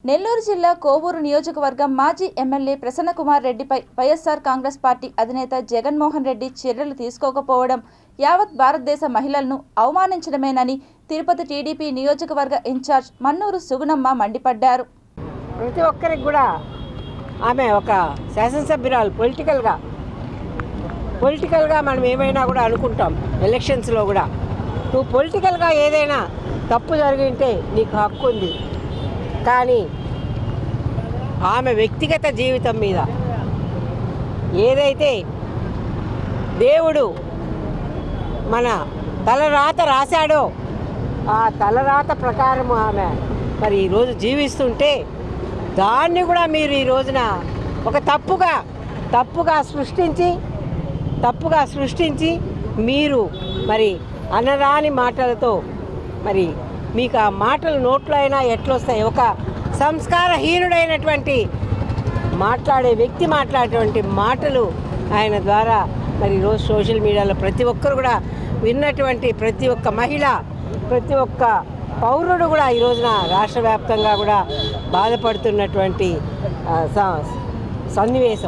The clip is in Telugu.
నెల్లూరు జిల్లా కోవూరు నియోజకవర్గం మాజీ ఎమ్మెల్యే ప్రసన్నకుమార్ రెడ్డిపై వైఎస్ఆర్ కాంగ్రెస్ పార్టీ అధినేత జగన్మోహన్ రెడ్డి చర్యలు తీసుకోకపోవడం యావత్ భారతదేశ మహిళలను అవమానించడమేనని తిరుపతి టీడీపీ నియోజకవర్గ ఇన్ఛార్జ్ మన్నూరు సుగుణమ్మ మండిపడ్డారు. ప్రతి ఒక్కరికి కూడా ఆమె ఒక శాసనసభ్యురాలు పొలిటికల్గా మనం ఏమైనా కూడా అనుకుంటాం. ఎలక్షన్స్లో కూడా నువ్వు పొలిటికల్గా ఏదైనా తప్పు జరిగింటే నీకు హక్కు ఉంది. కానీ ఆమె వ్యక్తిగత జీవితం మీద ఏదైతే దేవుడు మన తలరాత రాశాడో ఆ తలరాత ప్రకారం ఆమె మరి ఈరోజు జీవిస్తుంటే దాన్ని కూడా మీరు ఈ రోజున ఒక తప్పుగా సృష్టించి మీరు మరి అనరాని మాటలతో మరి మీకు ఆ మాటలు నోట్లో అయినా ఎట్లొస్తాయి. ఒక సంస్కారహీనుడైనటువంటి మాట్లాడేటువంటి మాటలు ఆయన ద్వారా మరి ఈరోజు సోషల్ మీడియాలో ప్రతి ఒక్కరు కూడా విన్నటువంటి ప్రతి ఒక్క మహిళ, ప్రతి ఒక్క పౌరుడు కూడా ఈ రోజున రాష్ట్ర వ్యాప్తంగా కూడా బాధపడుతున్నటువంటి సన్నివేశం.